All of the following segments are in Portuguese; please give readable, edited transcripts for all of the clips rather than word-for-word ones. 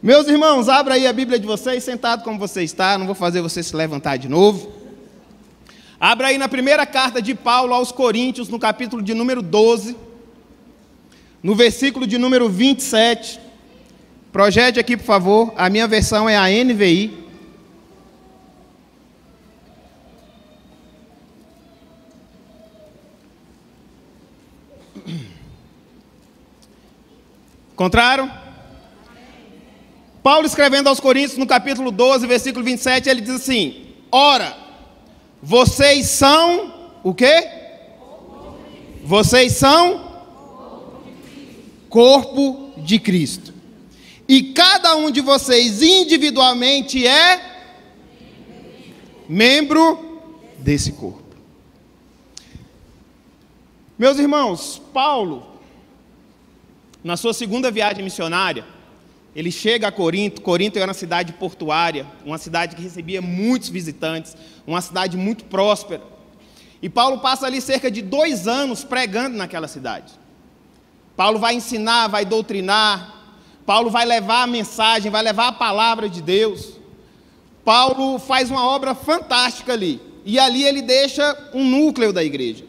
Meus irmãos, abra aí a Bíblia de vocês, sentado como você está, não vou fazer você se levantar de novo. Abra aí na primeira carta de Paulo aos Coríntios, no capítulo de número 12, no versículo de número 27. Projete aqui, por favor, a minha versão é a NVI. Encontraram? Paulo escrevendo aos Coríntios, no capítulo 12, versículo 27, ele diz assim: ora, vocês são o quê? Vocês são corpo de Cristo. E cada um de vocês individualmente é membro desse corpo. Meus irmãos, Paulo, na sua segunda viagem missionária, ele chega a Corinto. Corinto era uma cidade portuária, uma cidade que recebia muitos visitantes, uma cidade muito próspera. E Paulo passa ali cerca de 2 anos pregando naquela cidade. Paulo vai ensinar, vai doutrinar, Paulo vai levar a mensagem, vai levar a palavra de Deus. Paulo faz uma obra fantástica ali, e ali ele deixa um núcleo da igreja.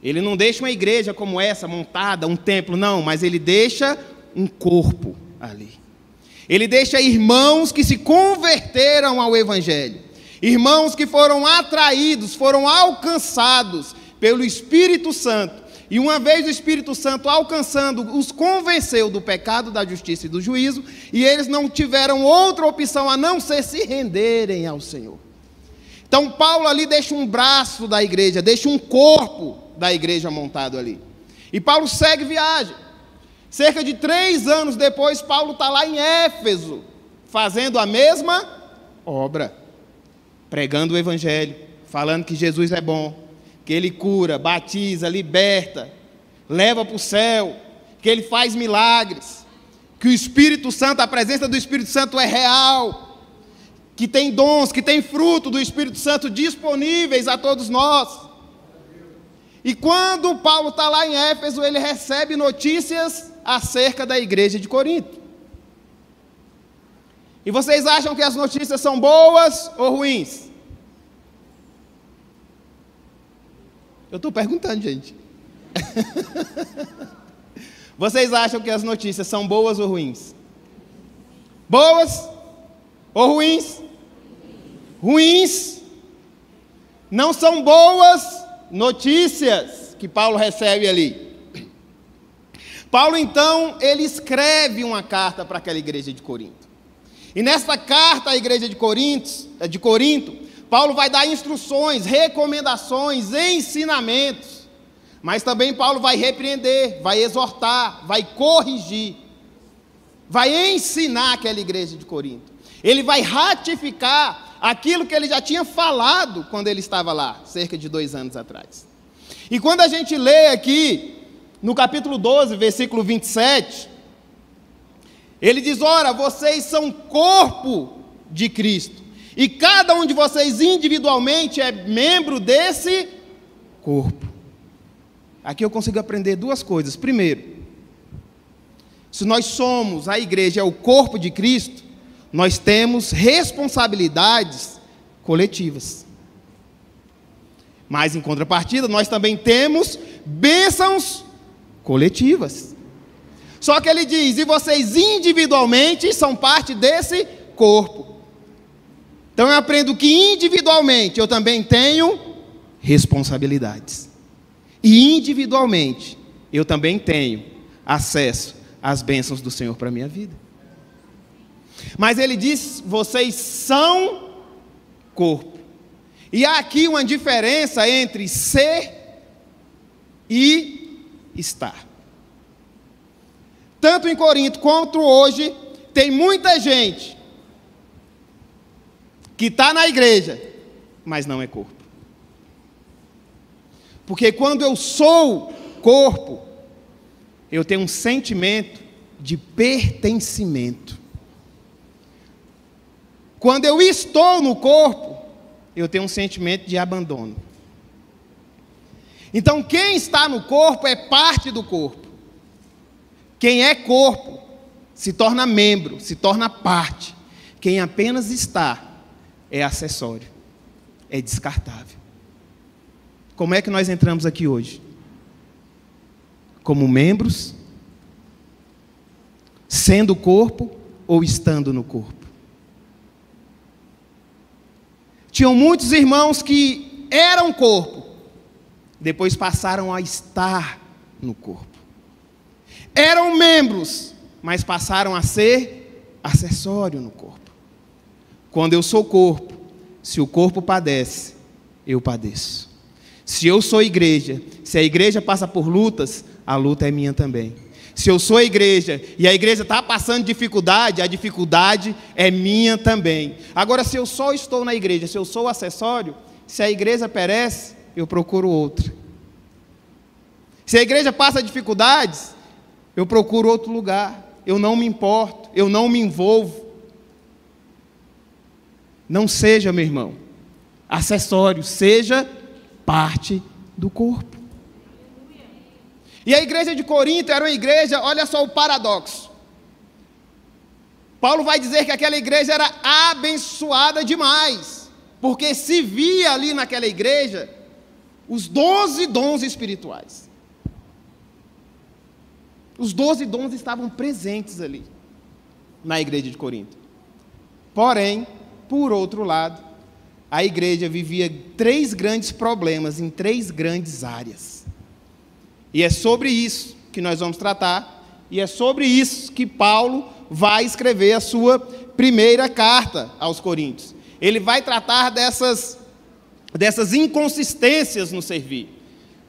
Ele não deixa uma igreja como essa, montada, um templo, não, mas ele deixa um corpo ali. Ele deixa irmãos que se converteram ao Evangelho, irmãos que foram atraídos, foram alcançados pelo Espírito Santo, e uma vez o Espírito Santo alcançando, os convenceu do pecado, da justiça e do juízo, e eles não tiveram outra opção a não ser se renderem ao Senhor. Então Paulo ali deixa um braço da igreja, deixa um corpo da igreja montado ali. E Paulo segue viagem. Cerca de 3 anos depois, Paulo está lá em Éfeso, fazendo a mesma obra, pregando o Evangelho, falando que Jesus é bom, que Ele cura, batiza, liberta, leva para o céu, que Ele faz milagres, que o Espírito Santo, a presença do Espírito Santo é real, que tem dons, que tem fruto do Espírito Santo disponíveis a todos nós. E quando Paulo está lá em Éfeso, ele recebe notícias acerca da igreja de Corinto. E vocês acham que as notícias são boas ou ruins? Eu estou perguntando, gente. Vocês acham que as notícias são boas ou ruins? Boas ou ruins? Ruins. Não são boas notícias que Paulo recebe ali. Paulo, então, ele escreve uma carta para aquela igreja de Corinto. E nessa carta à igreja de Corinto, Paulo vai dar instruções, recomendações, ensinamentos. Mas também Paulo vai repreender, vai exortar, vai corrigir, vai ensinar aquela igreja de Corinto. Ele vai ratificar aquilo que ele já tinha falado quando ele estava lá, cerca de 2 anos atrás. E quando a gente lê aqui, no capítulo 12, versículo 27, ele diz: ora, vocês são corpo de Cristo, e cada um de vocês individualmente é membro desse corpo. Aqui eu consigo aprender 2 coisas. Primeiro, se nós somos, a igreja é o corpo de Cristo, nós temos responsabilidades coletivas. Mas, em contrapartida, nós também temos bênçãos coletivas. Só que ele diz: e vocês individualmente são parte desse corpo. Então eu aprendo que individualmente eu também tenho responsabilidades. E individualmente eu também tenho acesso às bênçãos do Senhor para a minha vida. Mas ele diz: vocês são corpo. E há aqui uma diferença entre ser e estar. Tanto em Corinto quanto hoje, tem muita gente que está na igreja, mas não é corpo. Porque quando eu sou corpo, eu tenho um sentimento de pertencimento. Quando eu estou no corpo, eu tenho um sentimento de abandono. Então, quem está no corpo é parte do corpo. Quem é corpo se torna membro, se torna parte. Quem apenas está é acessório, é descartável. Como é que nós entramos aqui hoje? Como membros, sendo o corpo ou estando no corpo? Tinham muitos irmãos que eram corpo, depois passaram a estar no corpo. Eram membros, mas passaram a ser acessório no corpo. Quando eu sou corpo, se o corpo padece, eu padeço. Se eu sou igreja, se a igreja passa por lutas, a luta é minha também. Se eu sou a igreja e a igreja está passando dificuldade, a dificuldade é minha também. Agora, se eu só estou na igreja, se eu sou acessório, se a igreja perece, eu procuro outra. Se a igreja passa dificuldades, eu procuro outro lugar. Eu não me importo, eu não me envolvo. Não seja, meu irmão, acessório, seja parte do corpo. E a igreja de Corinto era uma igreja, olha só o paradoxo. Paulo vai dizer que aquela igreja era abençoada demais, porque se via ali naquela igreja os 12 dons espirituais. Os 12 dons estavam presentes ali, na igreja de Corinto. Porém, por outro lado, a igreja vivia 3 grandes problemas em 3 grandes áreas. E é sobre isso que nós vamos tratar, e é sobre isso que Paulo vai escrever a sua primeira carta aos Coríntios. Ele vai tratar dessas inconsistências no servir,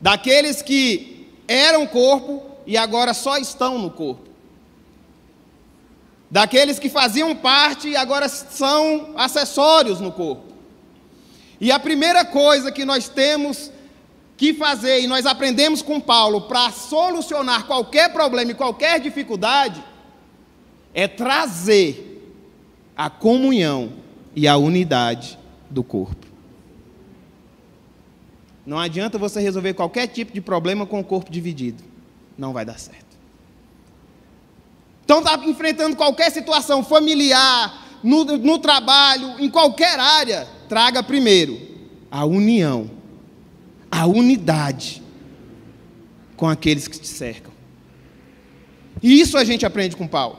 daqueles que eram corpo e agora só estão no corpo, daqueles que faziam parte e agora são acessórios no corpo. E a primeira coisa que nós temos que fazer, e nós aprendemos com Paulo, para solucionar qualquer problema e qualquer dificuldade, é trazer a comunhão e a unidade do corpo. Não adianta você resolver qualquer tipo de problema com o corpo dividido. Não vai dar certo. Então, está enfrentando qualquer situação familiar, no trabalho, em qualquer área, traga primeiro a união, a unidade com aqueles que te cercam. E isso a gente aprende com Paulo.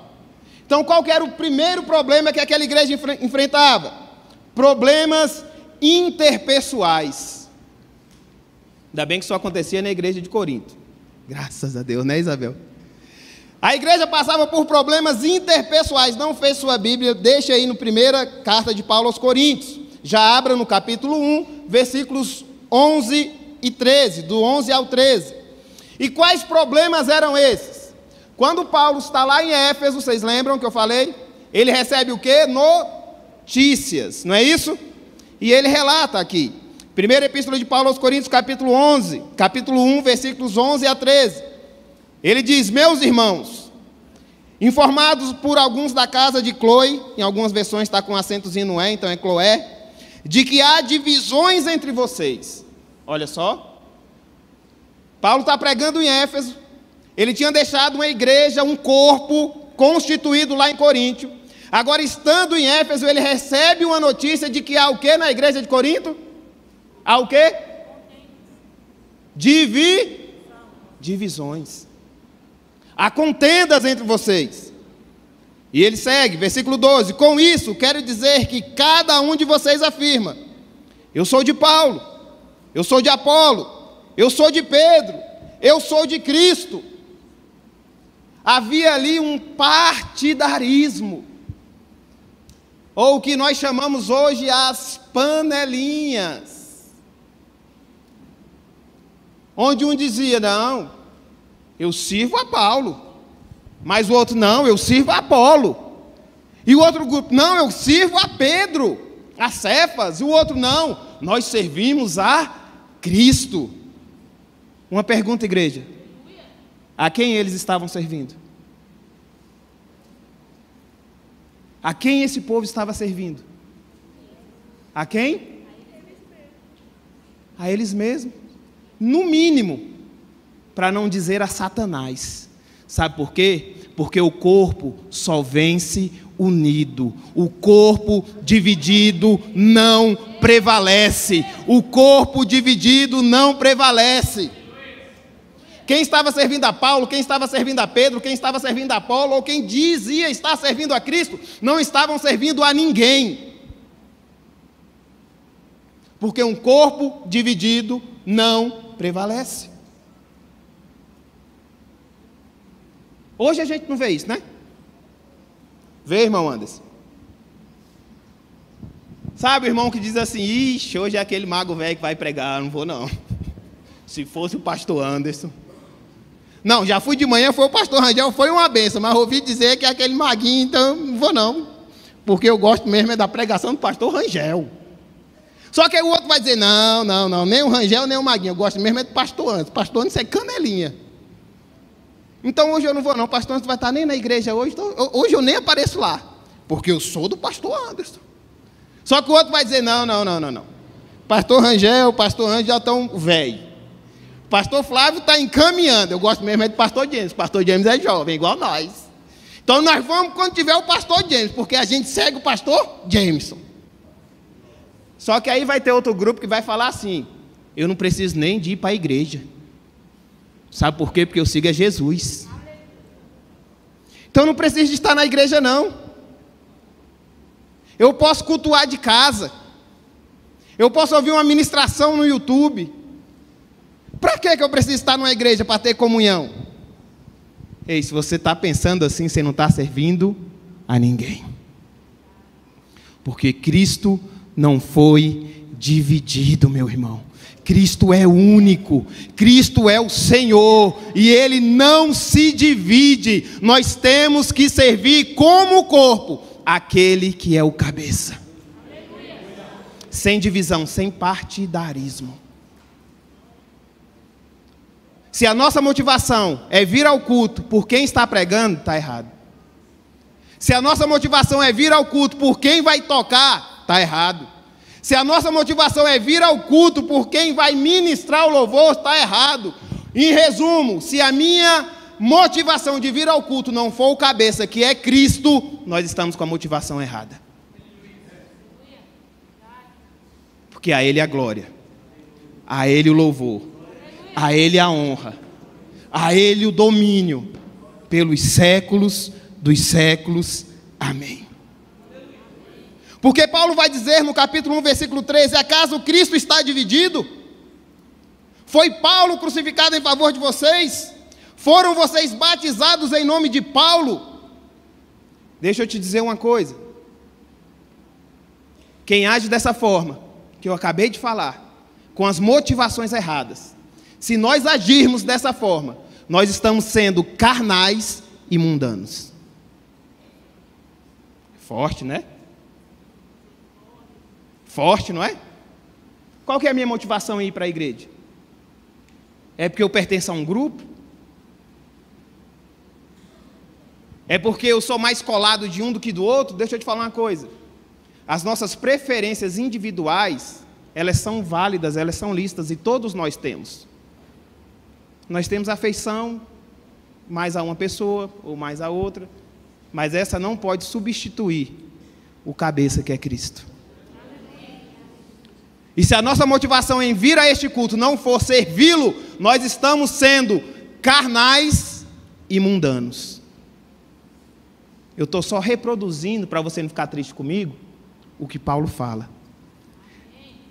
Então, qual que era o primeiro problema que aquela igreja enfrentava? Problemas interpessoais. Ainda bem que isso acontecia na igreja de Corinto. Graças a Deus, né, Isabel? A igreja passava por problemas interpessoais. Não fez sua Bíblia, deixa aí no primeira carta de Paulo aos Coríntios. Já abra no capítulo 1, versículos 11 e 13, do 11 ao 13. E quais problemas eram esses? Quando Paulo está lá em Éfeso, vocês lembram que eu falei? Ele recebe o quê? Notícias, não é isso? E ele relata aqui. Primeira epístola de Paulo aos Coríntios, capítulo 11, capítulo 1, versículos 11 a 13. Ele diz: meus irmãos, informados por alguns da casa de Cloé, em algumas versões está com acentozinho no E, então é Cloé, de que há divisões entre vocês. Olha só, Paulo está pregando em Éfeso, ele tinha deixado uma igreja, um corpo constituído lá em Corinto. Agora, estando em Éfeso, ele recebe uma notícia de que há o que na igreja de Corinto? Há o quê? Divisões. Há contendas entre vocês. E ele segue, versículo 12: com isso, quero dizer que cada um de vocês afirma: eu sou de Paulo, eu sou de Apolo, eu sou de Pedro, eu sou de Cristo. Havia ali um partidarismo, ou o que nós chamamos hoje as panelinhas, onde um dizia: não, eu sirvo a Paulo, mas o outro: não, eu sirvo a Apolo. E o outro grupo: não, eu sirvo a Pedro, a Cefas. E o outro: não, nós servimos a Cristo. Uma pergunta, igreja: a quem eles estavam servindo? A quem esse povo estava servindo? A quem? A eles mesmos. No mínimo, para não dizer a Satanás. Sabe por quê? Porque o corpo só vence unido. O corpo dividido não prevalece. O corpo dividido não prevalece. Quem estava servindo a Paulo, quem estava servindo a Pedro, quem estava servindo a Apolo, ou quem dizia estar servindo a Cristo, não estavam servindo a ninguém. Porque um corpo dividido não prevalece. Hoje a gente não vê isso, né? Vê, irmão Anderson? Sabe o irmão que diz assim: ixi, hoje é aquele mago velho que vai pregar, não vou não. Se fosse o pastor Anderson. Não, já fui de manhã, foi o pastor Rangel, foi uma benção, mas ouvi dizer que é aquele maguinho, então não vou não. Porque eu gosto mesmo é da pregação do pastor Rangel. Só que aí o outro vai dizer: não, nem o Rangel, nem o maguinho, eu gosto mesmo é do pastor Anderson. Pastor Anderson é canelinha. Então hoje eu não vou não, o pastor Anderson vai estar nem na igreja hoje, então, hoje eu nem apareço lá, porque eu sou do pastor Anderson. Só que o outro vai dizer: não. Pastor Rangel, pastor Anderson já estão velho. Pastor Flávio está encaminhando, eu gosto mesmo é do pastor James. Pastor James é jovem, igual nós. Então nós vamos quando tiver o pastor James, porque a gente segue o pastor Jameson. Só que aí vai ter outro grupo que vai falar assim: eu não preciso nem de ir para a igreja. Sabe por quê? Porque eu sigo a Jesus. Então eu não preciso de estar na igreja não. Eu posso cultuar de casa. Eu posso ouvir uma ministração no YouTube. Para que eu preciso estar numa igreja para ter comunhão? Ei, se você está pensando assim, você não está servindo a ninguém. Porque Cristo não foi dividido, meu irmão. Cristo é único, Cristo é o Senhor, e Ele não se divide. Nós temos que servir como corpo, aquele que é o cabeça. Sem divisão, sem partidarismo. Se a nossa motivação é vir ao culto por quem está pregando, está errado. Se a nossa motivação é vir ao culto por quem vai tocar, está errado. Se a nossa motivação é vir ao culto por quem vai ministrar o louvor, está errado. Em resumo, se a minha motivação de vir ao culto não for o cabeça, que é Cristo, nós estamos com a motivação errada. Porque a Ele a glória, a Ele o louvor, a Ele a honra, a Ele o domínio, pelos séculos dos séculos. Amém. Porque Paulo vai dizer no capítulo 1, versículo 13: acaso Cristo está dividido? Foi Paulo crucificado em favor de vocês? Foram vocês batizados em nome de Paulo? Deixa eu te dizer uma coisa. Quem age dessa forma, que eu acabei de falar, com as motivações erradas, se nós agirmos dessa forma, nós estamos sendo carnais e mundanos. Forte, né? Forte, não é? Qual que é a minha motivação em ir para a igreja? É porque eu pertenço a um grupo? É porque eu sou mais colado de um do que do outro? Deixa eu te falar uma coisa. As nossas preferências individuais, elas são válidas, elas são lícitas, e todos nós temos. Nós temos afeição mais a uma pessoa ou mais a outra, mas essa não pode substituir o cabeça que é Cristo. E se a nossa motivação em vir a este culto não for servi-lo, nós estamos sendo carnais e mundanos. Eu estou só reproduzindo, para você não ficar triste comigo, o que Paulo fala.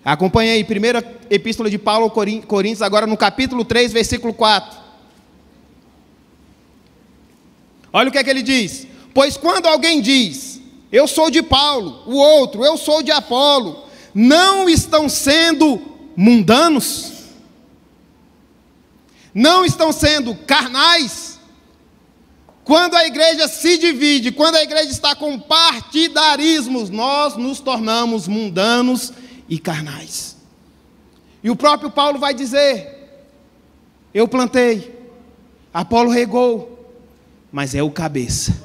Acompanhe aí, primeira epístola de Paulo aos Coríntios, agora no capítulo 3, versículo 4. Olha o que é que ele diz: pois quando alguém diz, eu sou de Paulo, o outro, eu sou de Apolo, não estão sendo mundanos? Não estão sendo carnais? Quando a igreja se divide, quando a igreja está com partidarismos, nós nos tornamos mundanos e carnais. E o próprio Paulo vai dizer: eu plantei, Apolo regou, mas é o cabeça,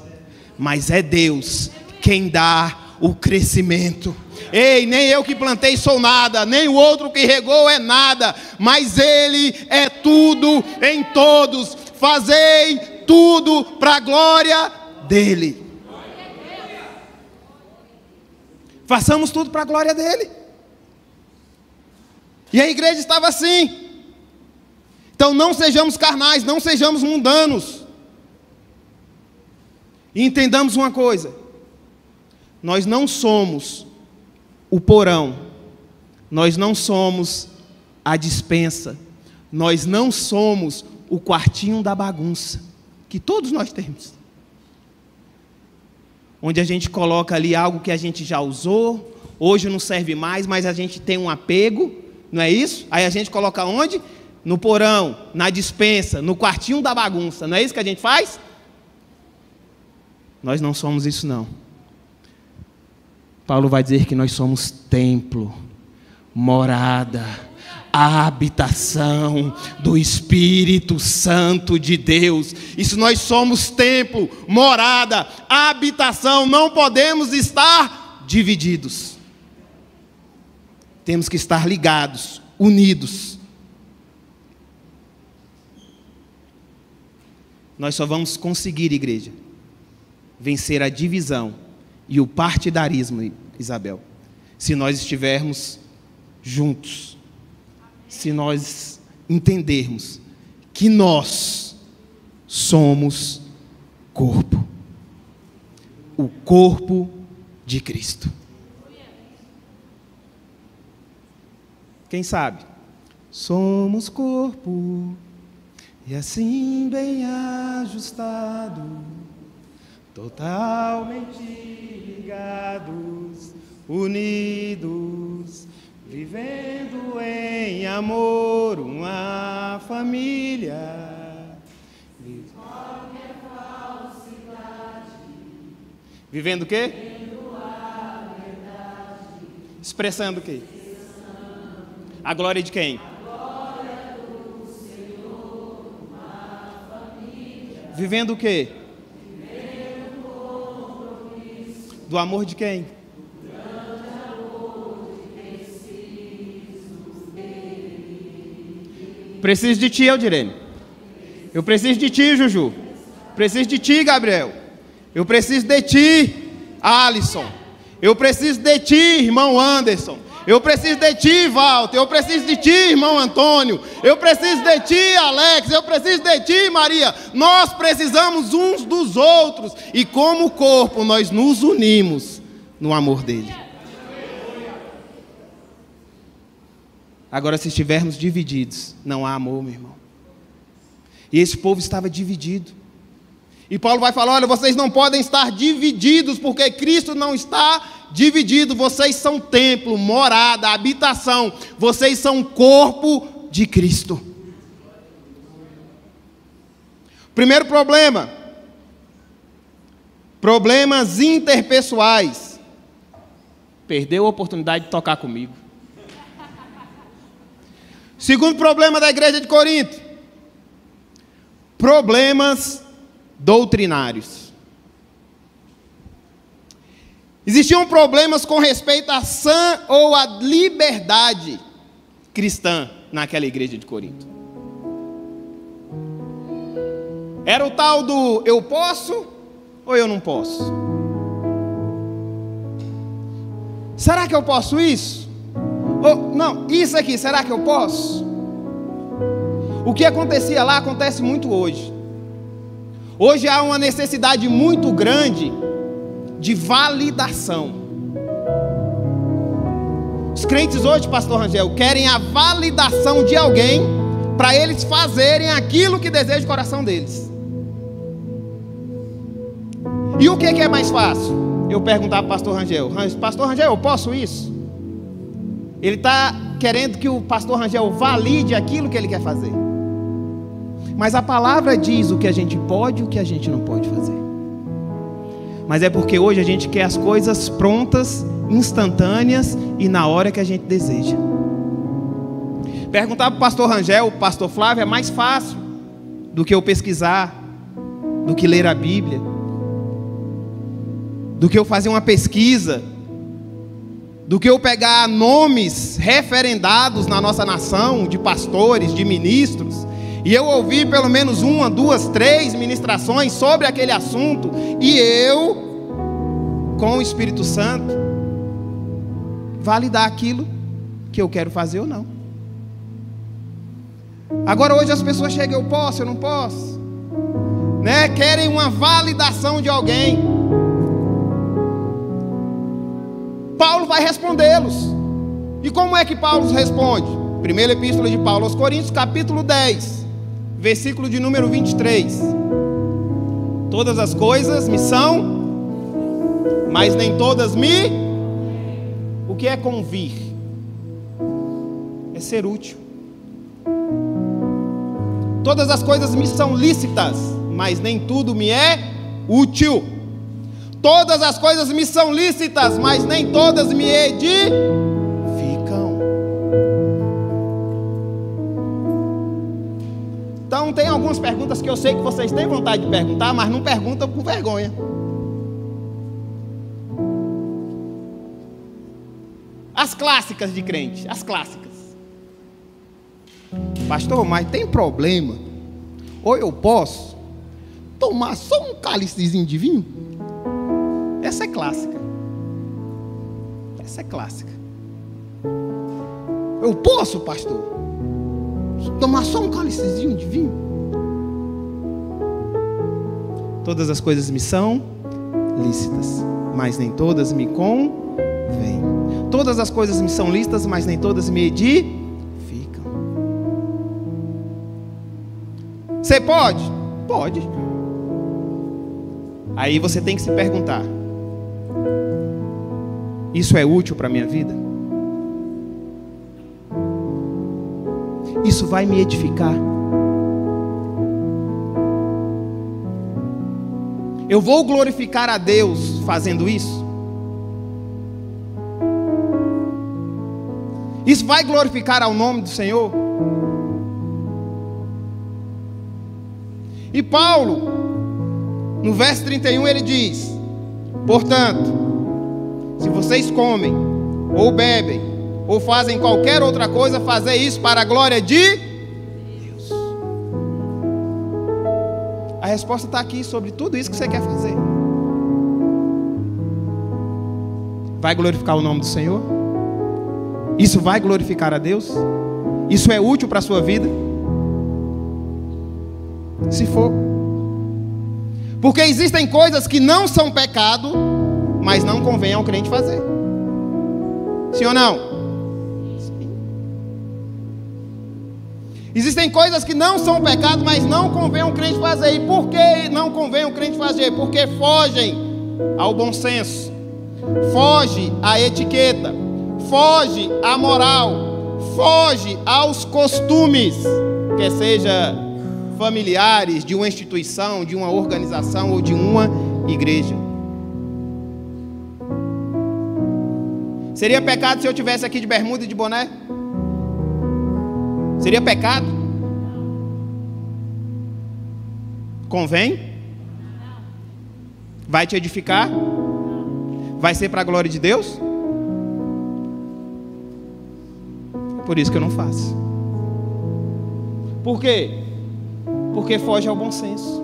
mas é Deus quem dá o crescimento. Ei, nem eu que plantei sou nada, nem o outro que regou é nada, mas Ele é tudo em todos. Fazei tudo para a glória dele. Façamos tudo para a glória dele. E a igreja estava assim. Então não sejamos carnais, não sejamos mundanos. E entendamos uma coisa: nós não somos o porão, nós não somos a despensa, nós não somos o quartinho da bagunça, que todos nós temos. Onde a gente coloca ali algo que a gente já usou, hoje não serve mais, mas a gente tem um apego, não é isso? Aí a gente coloca onde? No porão, na despensa, no quartinho da bagunça, não é isso que a gente faz? Nós não somos isso não. Paulo vai dizer que nós somos templo, morada, a habitação do Espírito Santo de Deus. Isso, nós somos templo, morada, habitação, não podemos estar divididos. Temos que estar ligados, unidos. Nós só vamos conseguir, igreja, vencer a divisão e o partidarismo, Isabel, se nós estivermos juntos. Se nós entendermos que nós somos corpo, o corpo de Cristo. Quem sabe? Somos corpo, e assim bem ajustado, totalmente ligados, unidos, vivendo em amor, uma família. Qualquer falsidade. Vivendo o quê? Vivendo a verdade. Expressando o quê? A glória de quem? A glória do Senhor, uma família. Vivendo o quê? Vivendo o compromisso. Do amor de quem? Preciso de ti, Aldirene. Eu preciso de ti, Juju. Preciso de ti, Gabriel. Eu preciso de ti, Alisson. Eu preciso de ti, irmão Anderson. Eu preciso de ti, Walter. Eu preciso de ti, irmão Antônio. Eu preciso de ti, Alex. Eu preciso de ti, Maria. Nós precisamos uns dos outros. E como corpo, nós nos unimos no amor dele. Agora, se estivermos divididos, não há amor, meu irmão. E esse povo estava dividido. E Paulo vai falar: olha, vocês não podem estar divididos, porque Cristo não está dividido. Vocês são templo, morada, habitação. Vocês são corpo de Cristo. Primeiro problema: problemas interpessoais. Perdeu a oportunidade de tocar comigo. Segundo problema da igreja de Corinto: problemas doutrinários. Existiam problemas com respeito à sã ou à liberdade cristã naquela igreja de Corinto. Era o tal do eu posso ou eu não posso? Será que eu posso isso? Ou, não, isso aqui, será que eu posso? O que acontecia lá acontece muito hoje. Hoje há uma necessidade muito grande de validação. Os crentes hoje, pastor Rangel, querem a validação de alguém para eles fazerem aquilo que deseja o coração deles. E o que é mais fácil? Eu perguntar para o pastor Rangel: pastor Rangel, eu posso isso? Ele está querendo que o pastor Rangel valide aquilo que ele quer fazer. Mas a palavra diz o que a gente pode e o que a gente não pode fazer. Mas é porque hoje a gente quer as coisas prontas, instantâneas e na hora que a gente deseja. Perguntar para o pastor Rangel, o pastor Flávio, é mais fácil do que eu pesquisar, do que ler a Bíblia, do que eu fazer uma pesquisa, do que eu pegar nomes referendados na nossa nação, de pastores, de ministros, E eu ouvi pelo menos 1, 2, 3 ministrações sobre aquele assunto. E eu, com o Espírito Santo, validar aquilo que eu quero fazer ou não. Agora hoje as pessoas chegam, eu posso, eu não posso, né? Querem uma validação de alguém. Paulo vai respondê-los. E como é que Paulo responde? Primeira epístola de Paulo aos Coríntios, capítulo 10, versículo de número 23. Todas as coisas me são, mas nem todas me... O que é convir? É ser útil. Todas as coisas me são lícitas, mas nem tudo me é útil. Todas as coisas me são lícitas, mas nem todas me edificam. Então tem algumas perguntas que eu sei que vocês têm vontade de perguntar, mas não perguntam por vergonha. As clássicas de crente, as clássicas. Pastor, mas tem problema? Ou eu posso tomar só um cálicezinho de vinho? Essa é clássica. Essa é clássica. Eu posso, pastor, tomar só um cálicezinho de vinho? Todas as coisas me são lícitas, mas nem todas me convêm. Todas as coisas me são lícitas, mas nem todas me edificam. Você pode? Pode. Aí você tem que se perguntar: isso é útil para a minha vida? Isso vai me edificar? Eu vou glorificar a Deus fazendo isso? Isso vai glorificar ao nome do Senhor? E Paulo, no verso 31, ele diz: portanto, se vocês comem, ou bebem, ou fazem qualquer outra coisa, fazei isso para a glória de Deus. A resposta está aqui sobre tudo isso que você quer fazer. Vai glorificar o nome do Senhor? Isso vai glorificar a Deus? Isso é útil para a sua vida? Se for. Porque existem coisas que não são pecado, mas não convém ao crente fazer. Sim ou não? Sim. Existem coisas que não são pecado, mas não convém ao crente fazer. E por que não convém ao crente fazer? Porque fogem ao bom senso, foge à etiqueta, foge à moral, foge aos costumes, quer seja familiares, de uma instituição, de uma organização ou de uma igreja. Seria pecado se eu tivesse aqui de bermuda e de boné? Seria pecado? Convém? Vai te edificar? Vai ser para a glória de Deus? Por isso que eu não faço. Por quê? Porque foge ao bom senso.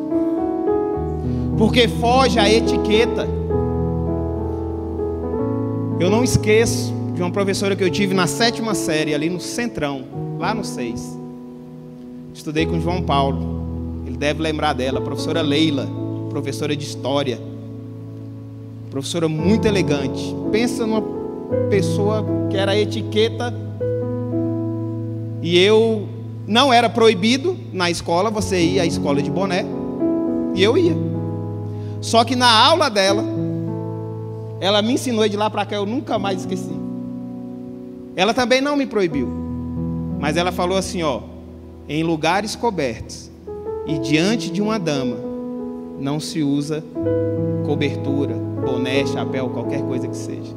Porque foge à etiqueta. Eu não esqueço de uma professora que eu tive na 7ª série, ali no Centrão, lá no 6. Estudei com João Paulo. Ele deve lembrar dela, a professora Leila, professora de História. Professora muito elegante. Pensa numa pessoa que era etiqueta. E eu... não era proibido na escola você ir à escola de boné. E eu ia. Só que na aula dela, ela me ensinou, e de lá para cá eu nunca mais esqueci. Ela também não me proibiu, mas ela falou assim, ó: em lugares cobertos e diante de uma dama, não se usa cobertura, boné, chapéu, qualquer coisa que seja.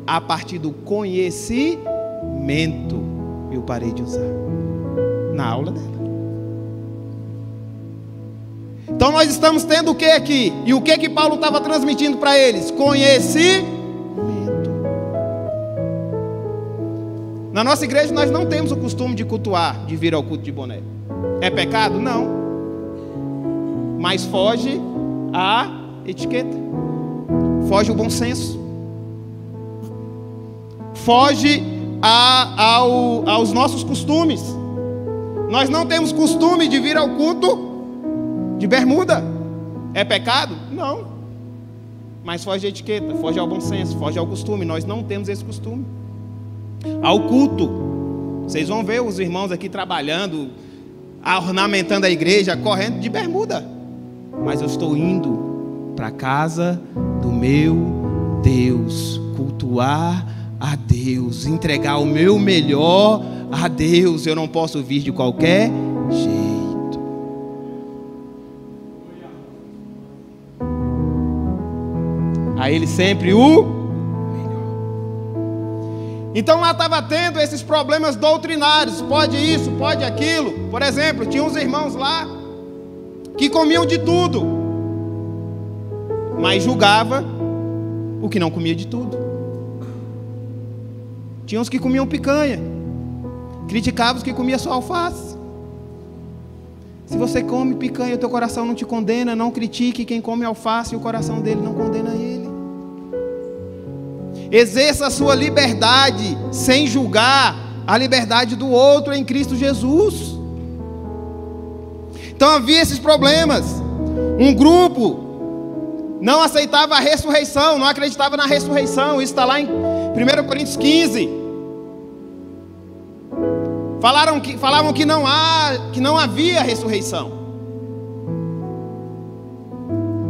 A partir do conhecimento eu parei de usar. Na aula dela. Então nós estamos tendo o que aqui? E o que Paulo estava transmitindo para eles? Conhecimento. Na nossa igreja nós não temos o costume de cultuar, de vir ao culto de boné. É pecado? Não. Mas foge à etiqueta. Foge o bom senso. Foge aos nossos costumes. Nós não temos costume de vir ao culto de bermuda. É pecado? Não. Mas foge à etiqueta, foge ao bom senso, foge ao costume. Nós não temos esse costume. Ao culto, vocês vão ver os irmãos aqui trabalhando, ornamentando a igreja, correndo de bermuda. Mas eu estou indo para a casa do meu Deus, cultuar a Deus, entregar o meu melhor a Deus. Eu não posso vir de qualquer jeito. A Ele sempre o melhor. Então lá estava tendo esses problemas doutrinários. Pode isso, pode aquilo. Por exemplo, tinha uns irmãos lá que comiam de tudo, mas julgava o que não comia de tudo. Tinha uns que comiam picanha, criticava os que comiam só alface. Se você come picanha e o teu coração não te condena, não critique quem come alface e o coração dele não condena ele. Exerça a sua liberdade sem julgar a liberdade do outro em Cristo Jesus. Então havia esses problemas. Um grupo não aceitava a ressurreição, não acreditava na ressurreição. Isso está lá em 1 Coríntios 15. Falavam que não havia ressurreição.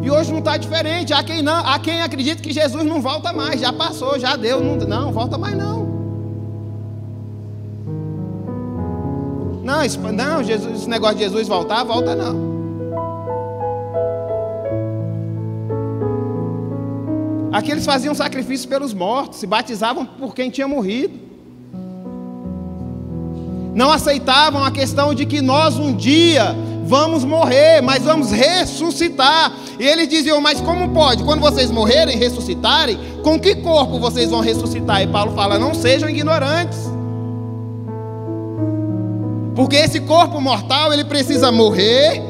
E hoje não está diferente. Há quem acredita que Jesus não volta mais. Já passou, já deu. Não volta mais não. Não, esse negócio de Jesus volta não. Aqui eles faziam sacrifício pelos mortos, se batizavam por quem tinha morrido. Não aceitavam a questão de que nós um dia vamos morrer, mas vamos ressuscitar. E eles diziam, mas como pode? Quando vocês morrerem, ressuscitarem, com que corpo vocês vão ressuscitar? E Paulo fala, não sejam ignorantes. Porque esse corpo mortal, ele precisa morrer,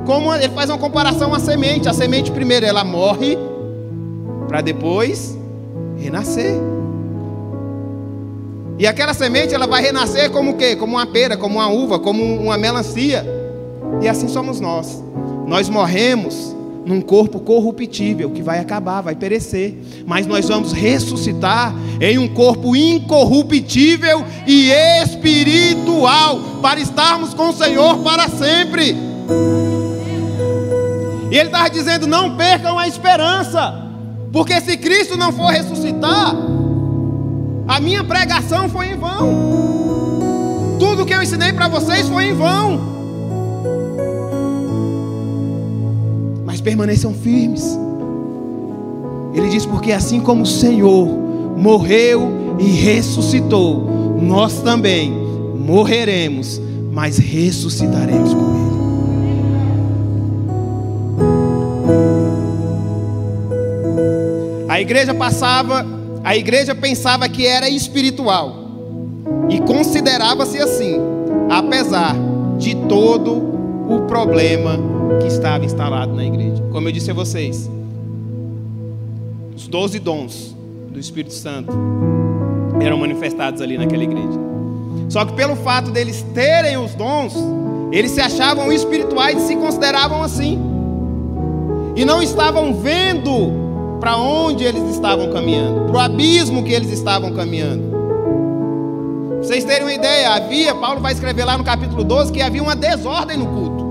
como ele faz uma comparação à semente. A semente primeiro ela morre, para depois renascer. E aquela semente ela vai renascer como o quê? Como uma pera, como uma uva, como uma melancia. E assim somos nós. Nós morremos num corpo corruptível, que vai acabar, vai perecer. Mas nós vamos ressuscitar em um corpo incorruptível e espiritual, para estarmos com o Senhor para sempre. E ele estava dizendo, não percam a esperança. Porque se Cristo não for ressuscitar, a minha pregação foi em vão. Tudo que eu ensinei para vocês foi em vão. Mas permaneçam firmes. Ele diz, porque assim como o Senhor morreu e ressuscitou, nós também morreremos, mas ressuscitaremos com Ele. A igreja pensava que era espiritual e considerava-se assim, apesar de todo o problema que estava instalado na igreja. Como eu disse a vocês, os 12 dons do Espírito Santo eram manifestados ali naquela igreja. Só que pelo fato deles terem os dons, eles se achavam espirituais e se consideravam assim, e não estavam vendo para onde eles estavam caminhando, para o abismo que eles estavam caminhando. Pra vocês terem uma ideia, Paulo vai escrever lá no capítulo 12 que havia uma desordem no culto.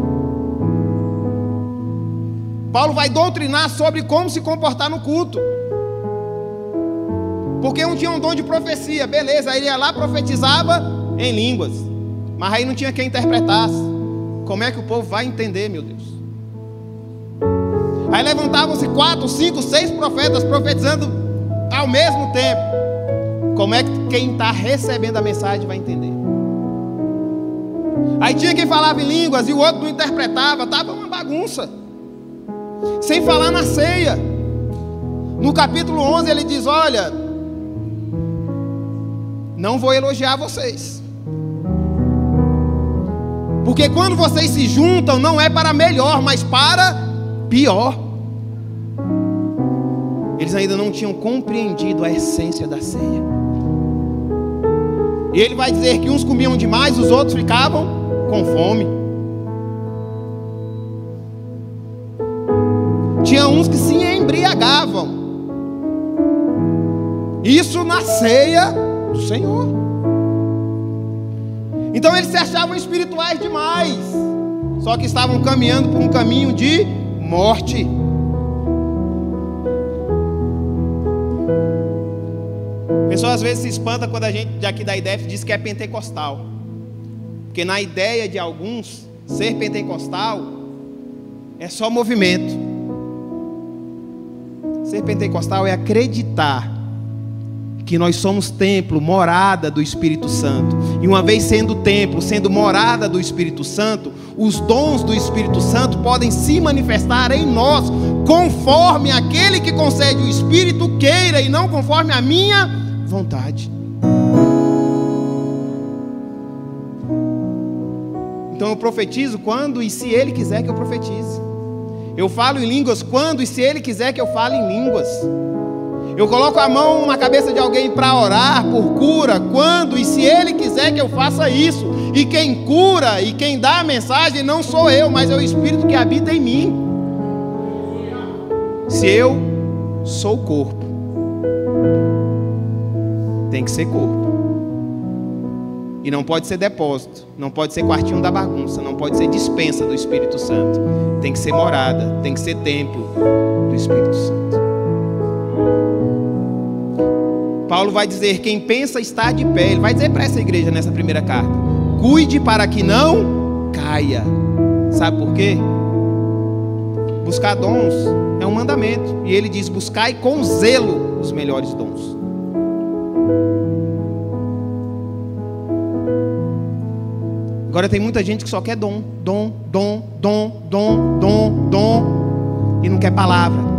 Paulo vai doutrinar sobre como se comportar no culto. Porque um tinha um dom de profecia, beleza, aí ele ia lá, profetizava em línguas, mas aí não tinha quem interpretasse. Como é que o povo vai entender, meu Deus? Aí levantavam-se 4, 5, 6 profetas profetizando ao mesmo tempo. Como é que quem está recebendo a mensagem vai entender? Aí tinha quem falava em línguas e o outro não interpretava, estava uma bagunça. Sem falar na ceia. No capítulo 11 ele diz, olha, não vou elogiar vocês, Porque quando vocês se juntam, não é para melhor, mas para pior. Eles ainda não tinham compreendido a essência da ceia. E ele vai dizer que uns comiam demais, os outros ficavam com fome. Tinha uns que se embriagavam. Isso na ceia do Senhor. Então eles se achavam espirituais demais, só que estavam caminhando por um caminho de morte. A pessoa às vezes se espanta quando a gente aqui da IDEF diz que é pentecostal, porque na ideia de alguns, ser pentecostal é só movimento. Ser pentecostal é acreditar que nós somos templo, morada do Espírito Santo. E uma vez sendo templo, sendo morada do Espírito Santo, os dons do Espírito Santo podem se manifestar em nós, conforme aquele que concede o Espírito queira, e não conforme a minha vontade. Então eu profetizo quando e se Ele quiser que eu profetize. Eu falo em línguas quando e se Ele quiser que eu fale em línguas. Eu coloco a mão na cabeça de alguém para orar por cura quando e se Ele quiser que eu faça isso. E quem cura e quem dá a mensagem não sou eu, mas é o Espírito que habita em mim. Se eu sou o corpo, tem que ser corpo. E não pode ser depósito, não pode ser quartinho da bagunça, não pode ser dispensa do Espírito Santo. Tem que ser morada, tem que ser templo do Espírito Santo. Paulo vai dizer: quem pensa está de pé. Ele vai dizer para essa igreja nessa primeira carta: cuide para que não caia. Sabe por quê? Buscar dons é um mandamento. E ele diz: buscai com zelo os melhores dons. Agora tem muita gente que só quer dom. E não quer palavra.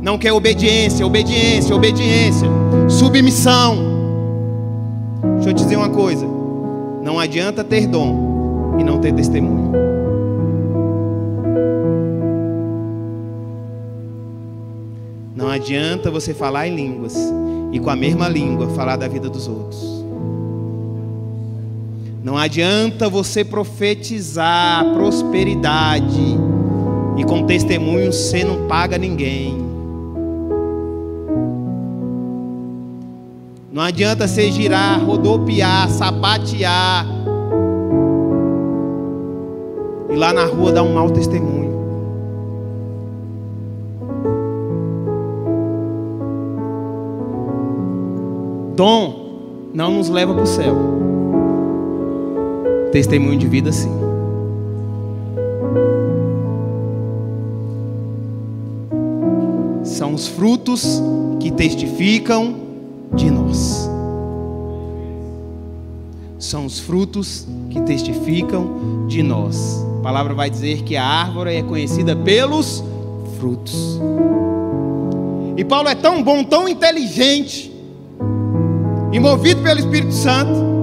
Não quer obediência. Submissão. Deixa eu te dizer uma coisa: não adianta ter dom e não ter testemunho. Não adianta você falar em línguas e com a mesma língua falar da vida dos outros. Não adianta você profetizar prosperidade e com testemunho você não paga ninguém. Não adianta você girar, rodopiar, sapatear e lá na rua dar um mau testemunho. Dom não nos leva para o céu. Testemunho de vida, sim. São os frutos que testificam de nós. São os frutos que testificam de nós. A palavra vai dizer que a árvore é conhecida pelos frutos. E Paulo é tão bom, tão inteligente, e movido pelo Espírito Santo.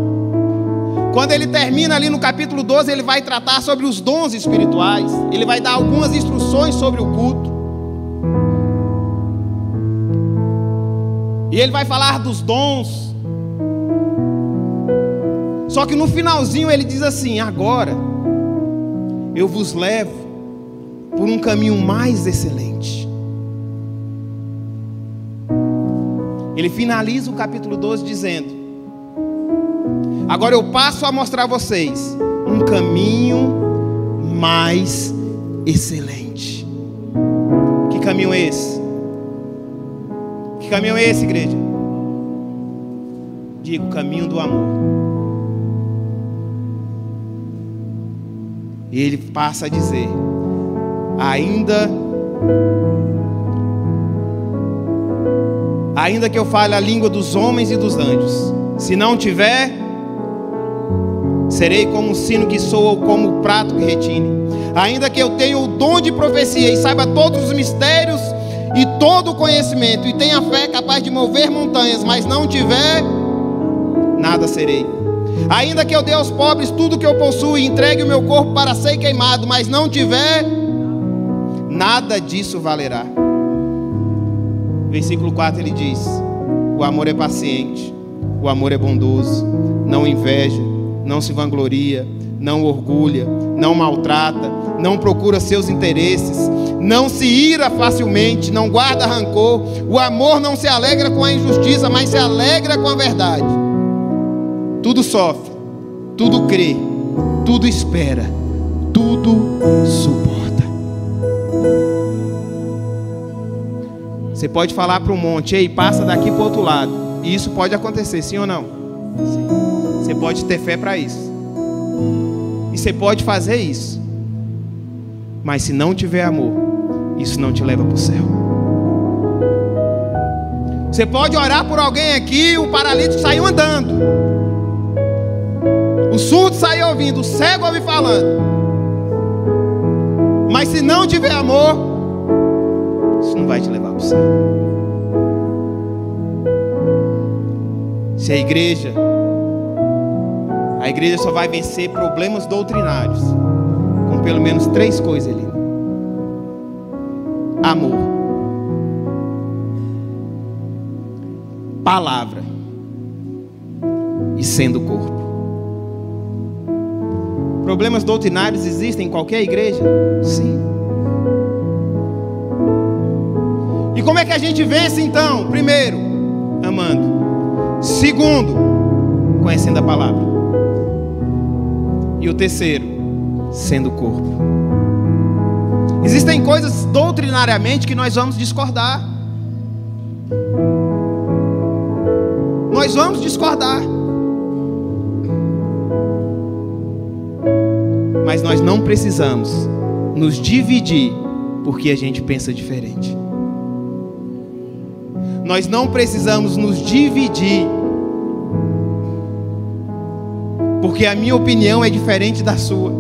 Quando ele termina ali no capítulo 12, ele vai tratar sobre os dons espirituais. Ele vai dar algumas instruções sobre o culto. E ele vai falar dos dons. Só que no finalzinho ele diz assim: agora eu vos levo por um caminho mais excelente. Ele finaliza o capítulo 12 dizendo: agora eu passo a mostrar a vocês um caminho mais excelente. Que caminho é esse? Que caminho é esse, igreja? Digo, o caminho do amor. E ele passa a dizer: ainda que eu fale a língua dos homens e dos anjos, se não tiver, serei como um sino que soa ou como um prato que retine. Ainda que eu tenha o dom de profecia e saiba todos os mistérios e todo o conhecimento, e tenha fé capaz de mover montanhas, mas não tiver, nada serei. Ainda que eu dê aos pobres tudo que eu possuo e entregue o meu corpo para ser queimado, mas não tiver, nada disso valerá. Versículo 4 ele diz: o amor é paciente, o amor é bondoso, não inveja, não se vangloria, não orgulha, não maltrata, não procura seus interesses, não se ira facilmente, não guarda rancor. O amor não se alegra com a injustiça, mas se alegra com a verdade. Tudo sofre, tudo crê, tudo espera, tudo suporta. Você pode falar para um monte: ei, passa daqui para o outro lado. E isso pode acontecer, sim ou não? Sim. Você pode ter fé para isso. E você pode fazer isso. Mas se não tiver amor, isso não te leva para o céu. Você pode orar por alguém aqui, o paralítico saiu andando, o surdo saiu ouvindo, o cego ouve falando. Mas se não tiver amor, isso não vai te levar para o céu. Se a igreja só vai vencer problemas doutrinários com pelo menos 3 coisas ali: amor, palavra e sendo corpo. Problemas doutrinários existem em qualquer igreja? Sim. E como é que a gente vence então? Primeiro, amando. Segundo, conhecendo a palavra. E o terceiro, sendo corpo. Existem coisas doutrinariamente que nós vamos discordar. Nós vamos discordar. Mas nós não precisamos nos dividir porque a gente pensa diferente. Nós não precisamos nos dividir porque a minha opinião é diferente da sua.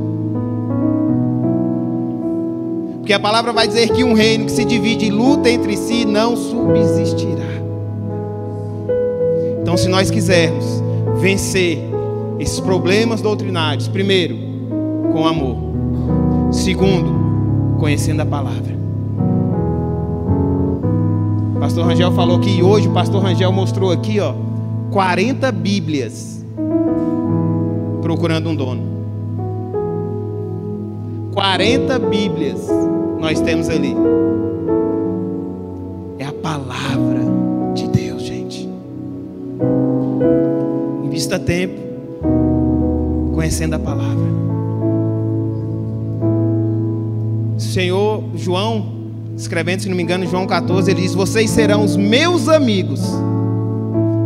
Porque a palavra vai dizer que um reino que se divide e luta entre si não subsistirá. Então, se nós quisermos vencer esses problemas doutrinários, primeiro, com amor. Segundo, conhecendo a palavra. O pastor Rangel falou que hoje, o pastor Rangel mostrou aqui, 40 Bíblias procurando um dono. 40 Bíblias nós temos ali. É a palavra de Deus, gente. Invista tempo conhecendo a palavra. O Senhor, João, escrevendo, se não me engano, João 14, ele diz: vocês serão os meus amigos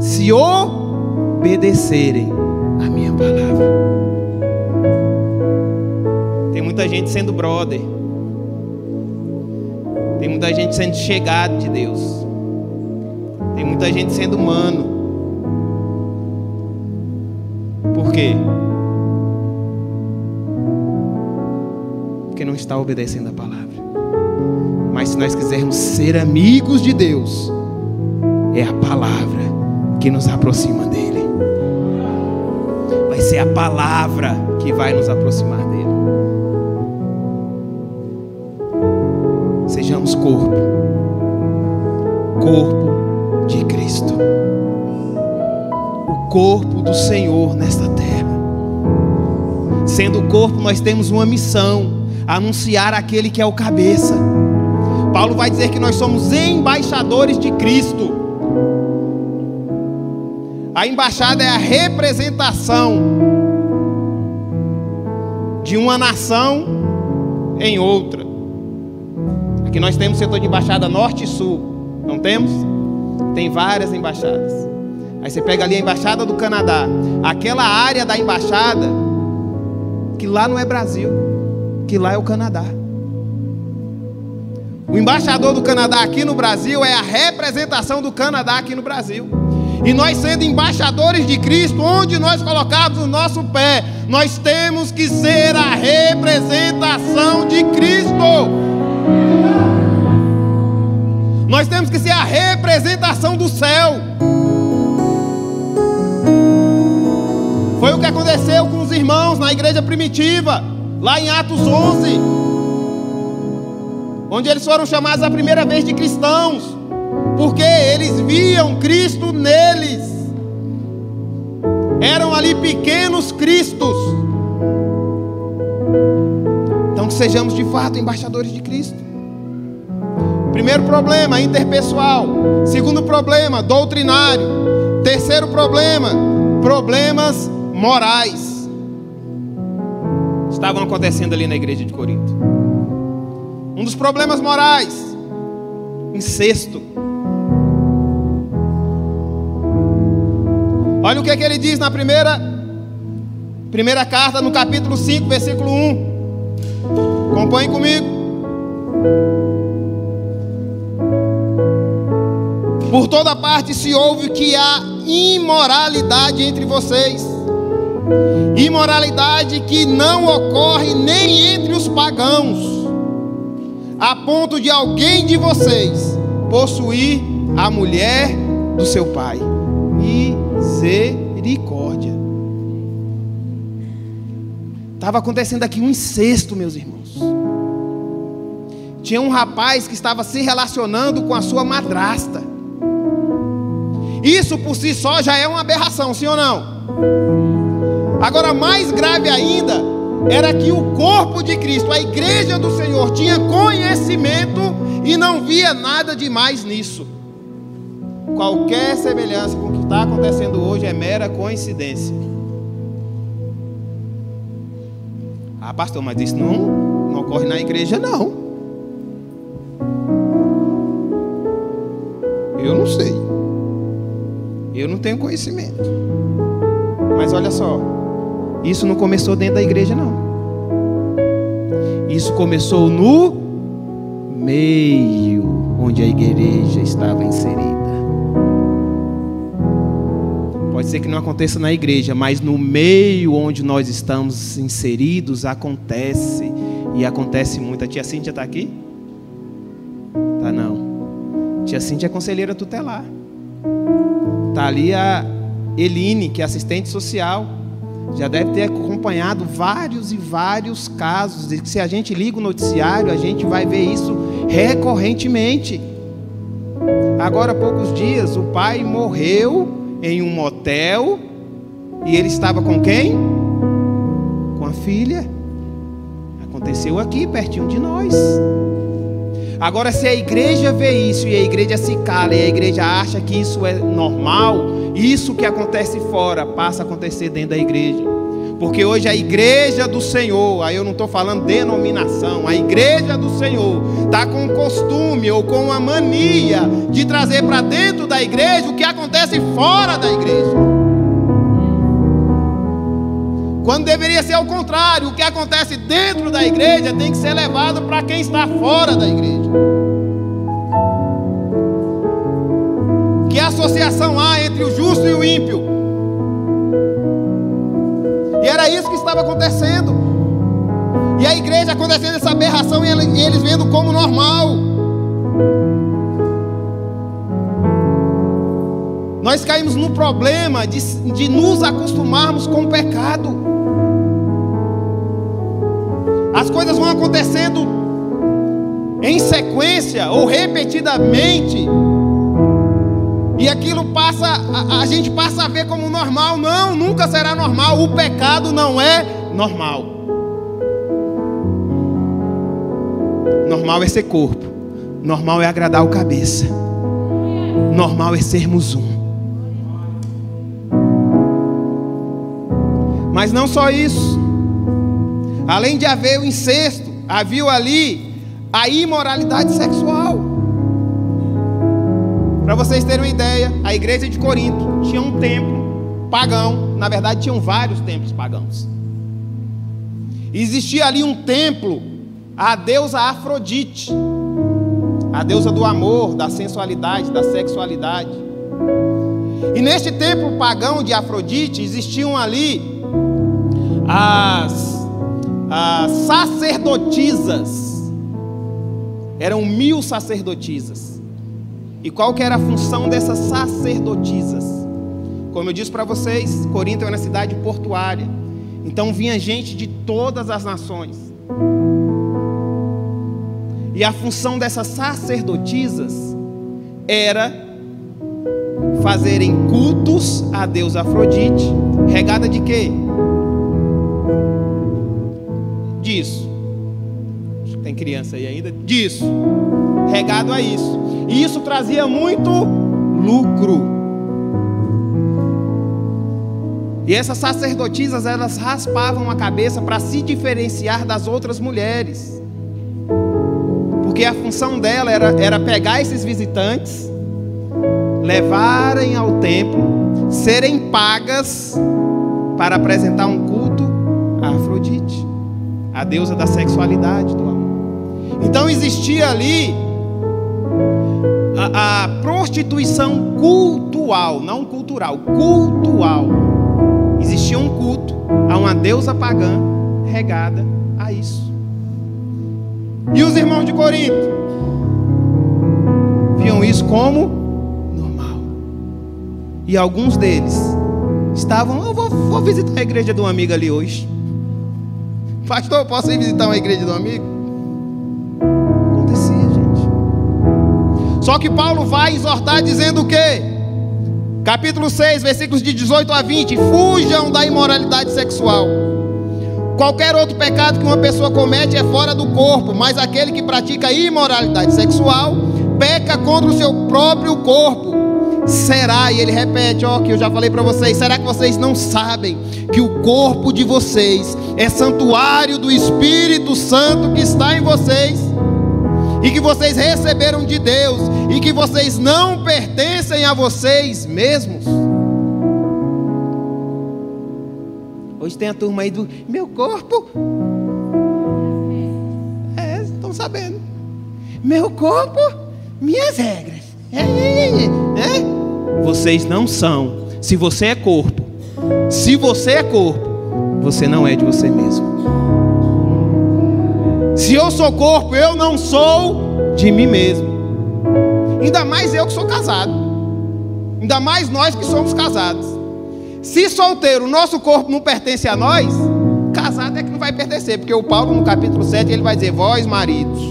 se obedecerem a minha palavra. Tem muita gente sendo brother, tem muita gente sendo chegado de Deus, tem muita gente sendo humano. Por quê? Porque não está obedecendo a palavra. Mas se nós quisermos ser amigos de Deus, é a palavra que nos aproxima dele. Vai ser a palavra que vai nos aproximar dele. Sejamos corpo de Cristo, o corpo do Senhor nesta terra. Sendo corpo, nós temos uma missão: anunciar aquele que é o cabeça. Paulo vai dizer que nós somos embaixadores de Cristo. A embaixada é a representação de uma nação em outra. Aqui nós temos setor de embaixada norte e sul, não temos? Tem várias embaixadas. Aí você pega ali a embaixada do Canadá, aquela área da embaixada que lá não é Brasil, que lá é o Canadá. O embaixador do Canadá aqui no Brasil é a representação do Canadá aqui no Brasil. E nós, sendo embaixadores de Cristo, onde nós colocarmos o nosso pé, nós temos que ser a representação de Cristo. Nós temos que ser a representação do céu. Foi o que aconteceu com os irmãos na igreja primitiva, lá em Atos 11, onde eles foram chamados a primeira vez de cristãos, porque eles viam Cristo neles. Eram ali pequenos cristos. Então que sejamos de fato embaixadores de Cristo. Primeiro problema, interpessoal. Segundo problema, doutrinário. Terceiro problema, problemas morais. Estavam acontecendo ali na igreja de Corinto. Um dos problemas morais, incesto. Olha o que ele diz na primeira carta, no capítulo 5, versículo 1. Acompanhe comigo. Por toda parte se ouve que há imoralidade entre vocês. Imoralidade que não ocorre nem entre os pagãos, a ponto de alguém de vocês possuir a mulher do seu pai. Misericórdia. Estava acontecendo aqui um incesto, meus irmãos. Tinha um rapaz que estava se relacionando com a sua madrasta. Isso por si só já é uma aberração, sim ou não? Agora, mais grave ainda era que o corpo de Cristo, a igreja do Senhor, tinha conhecimento e não via nada demais nisso. Qualquer semelhança com o que está acontecendo hoje é mera coincidência. Ah, pastor, mas isso não ocorre na igreja, não. Eu não sei. Eu não tenho conhecimento. Mas olha só, isso não começou dentro da igreja, não. Isso começou no meio onde a igreja estava inserida. Pode ser que não aconteça na igreja, mas no meio onde nós estamos inseridos acontece. E acontece muito. A tia Cíntia está aqui? Tá não. Tia Cíntia é conselheira tutelar. Está ali a Eline, que é assistente social. Já deve ter acompanhado vários e vários casos. E se a gente liga o noticiário, a gente vai ver isso recorrentemente. Agora há poucos dias, o pai morreu em um motel. E ele estava com quem? Com a filha. Aconteceu aqui, pertinho de nós. Agora, se a igreja vê isso e a igreja se cala e a igreja acha que isso é normal, isso que acontece fora passa a acontecer dentro da igreja. Porque hoje a igreja do Senhor, aí eu não estou falando denominação, a igreja do Senhor está com um costume ou com uma mania de trazer para dentro da igreja o que acontece fora da igreja. Quando deveria ser ao contrário, o que acontece dentro da igreja tem que ser levado para quem está fora da igreja. Que associação há entre o justo e o ímpio? E era isso que estava acontecendo. E a igreja acontecendo essa aberração e eles vendo como normal. Nós caímos no problema de nos acostumarmos com o pecado. As coisas vão acontecendo em sequência ou repetidamente, e aquilo a gente passa a ver como normal. Não, nunca será normal. O pecado não é normal. Normal é ser corpo. Normal é agradar o cabeça. Normal é sermos um. Mas não só isso. Além de haver o incesto, havia ali a imoralidade sexual. Para vocês terem uma ideia, a igreja de Corinto tinha um templo pagão. Na verdade, tinham vários templos pagãos. Existia ali um templo à deusa Afrodite, a deusa do amor, da sensualidade, da sexualidade. E neste templo pagão de Afrodite existiam ali as sacerdotisas. Eram 1000 sacerdotisas. E qual que era a função dessas sacerdotisas? Como eu disse para vocês, Corinto é uma cidade portuária. Então vinha gente de todas as nações. E a função dessas sacerdotisas era fazerem cultos à deusa Afrodite, regada de quê? Disso. Acho que tem criança aí ainda. Disso. Regado a isso. E isso trazia muito lucro. E essas sacerdotisas, elas raspavam a cabeça para se diferenciar das outras mulheres. Porque a função dela era pegar esses visitantes, levarem ao templo, serem pagas para apresentar um culto a Afrodite, a deusa da sexualidade, do amor. Então existia ali a prostituição cultual, não cultural, cultual. Existia um culto a uma deusa pagã regada a isso. E os irmãos de Corinto viam isso como normal. E alguns deles estavam: eu vou visitar a igreja de uma amiga ali hoje. Pastor, eu posso ir visitar uma igreja de um amigo? Acontecia, gente. Só que Paulo vai exortar dizendo o quê? Capítulo 6, versículos de 18 a 20. Fujam da imoralidade sexual. Qualquer outro pecado que uma pessoa comete é fora do corpo, mas aquele que pratica imoralidade sexual peca contra o seu próprio corpo. Será, e ele repete, que eu já falei para vocês: será que vocês não sabem que o corpo de vocês é santuário do Espírito Santo que está em vocês, e que vocês receberam de Deus, e que vocês não pertencem a vocês mesmos? Hoje tem a turma aí do meu corpo. Estão sabendo. Meu corpo, minhas regras. Vocês não são. Se você é corpo, você não é de você mesmo. Se eu sou corpo, eu não sou de mim mesmo. Ainda mais eu que sou casado. Ainda mais nós que somos casados. Se solteiro, o nosso corpo não pertence a nós, casado é que não vai pertencer. Porque o Paulo, no capítulo 7, ele vai dizer: vós, maridos,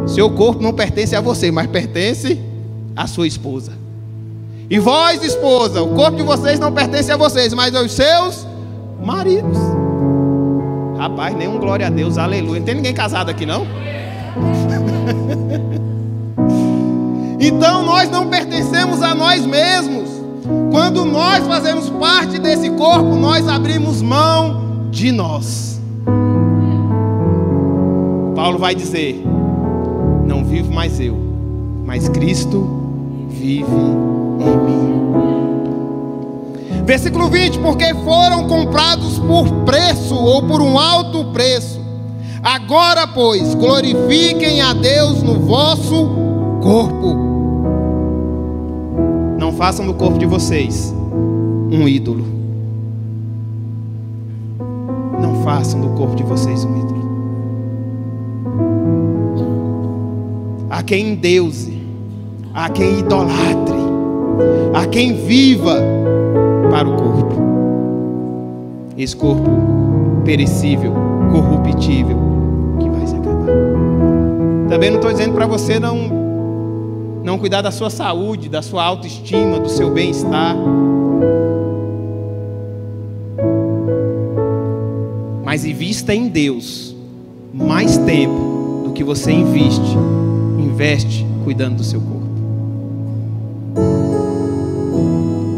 seu corpo não pertence a você, mas pertence à sua esposa. E vós, esposa, o corpo de vocês não pertence a vocês, mas aos seus maridos. Rapaz, nenhum glória a Deus, aleluia. Não tem ninguém casado aqui, não? Então nós não pertencemos a nós mesmos. Quando nós fazemos parte desse corpo, nós abrimos mão de nós. Paulo vai dizer: não vivo mais eu, mas Cristo vive em mim. Versículo 20: porque foram comprados por preço, ou por um alto preço. Agora, pois, glorifiquem a Deus no vosso corpo. Não façam do corpo de vocês um ídolo. Não façam do corpo de vocês um ídolo. Há quem endeuse, há quem idolatre, há quem viva para o corpo. Esse corpo perecível, corruptível, que vai se acabar. Também não estou dizendo para você não cuidar da sua saúde, da sua autoestima, do seu bem-estar. Mas invista em Deus mais tempo do que você investe cuidando do seu corpo.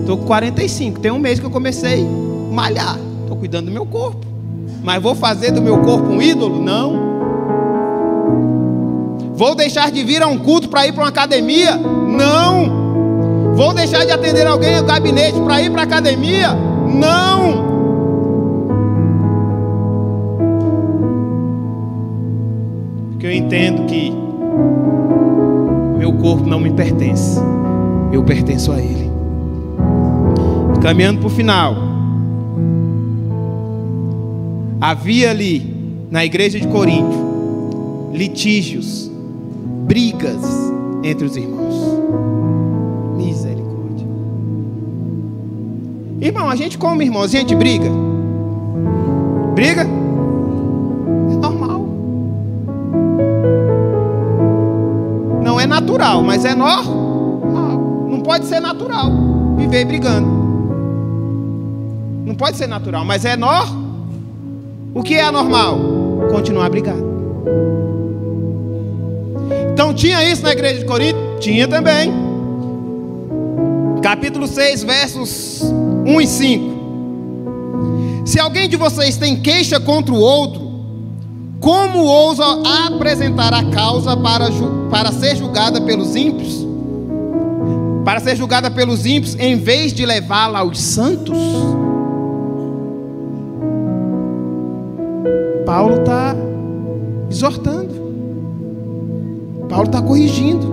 Estou com 45, tem um mês que eu comecei a malhar. Estou cuidando do meu corpo. Mas vou fazer do meu corpo um ídolo? Não. Vou deixar de vir a um culto para ir para uma academia? Não. Vou deixar de atender alguém no gabinete para ir para a academia? Não. Porque eu entendo que meu corpo não me pertence, eu pertenço a Ele. Caminhando para o final, havia ali na igreja de Corinto litígios, brigas entre os irmãos. Misericórdia. Irmão, a gente como irmão, a gente briga. Briga? É normal. Não é natural, mas é normal. Não pode ser natural viver brigando. Não pode ser natural, mas é normal. O que é anormal? Continuar brigando. Então tinha isso na igreja de Corinto? Tinha também. Capítulo 6, versos 1 e 5. Se alguém de vocês tem queixa contra o outro, como ousa apresentar a causa para ser julgada pelos ímpios? Para ser julgada pelos ímpios, em vez de levá-la aos santos? Paulo está exortando. Paulo está corrigindo.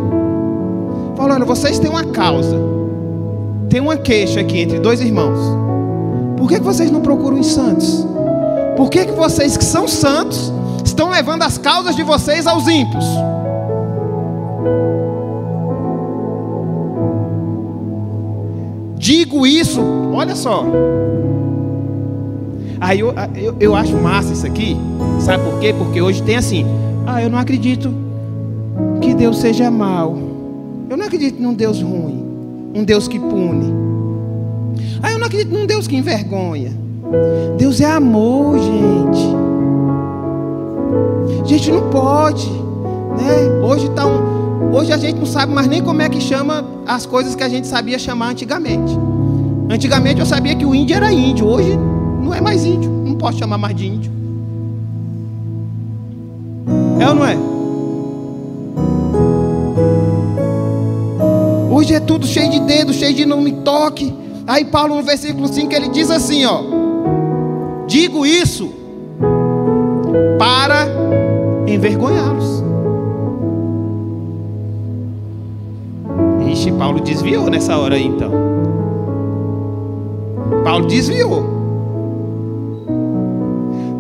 Fala, olha, vocês têm uma causa, tem uma queixa aqui entre dois irmãos. Por que vocês não procuram os santos? Por que vocês que são santos estão levando as causas de vocês aos ímpios? Digo isso, olha só. Aí eu acho massa isso aqui. Sabe por quê? Porque hoje tem assim: eu não acredito que Deus seja mau. Eu não acredito num Deus ruim, um Deus que pune. Eu não acredito num Deus que envergonha. Deus é amor, gente. Gente, não pode, né? Hoje a gente não sabe mais nem como é que chama as coisas que a gente sabia chamar antigamente. Antigamente eu sabia que o índio era índio. Hoje não é mais índio. Não posso chamar mais de índio. É ou não é? Hoje é tudo cheio de dedo, cheio de não me toque. Aí Paulo no versículo 5 ele diz assim, ó: digo isso para envergonhá-los. Ixi, Paulo desviou nessa hora aí então. Paulo desviou.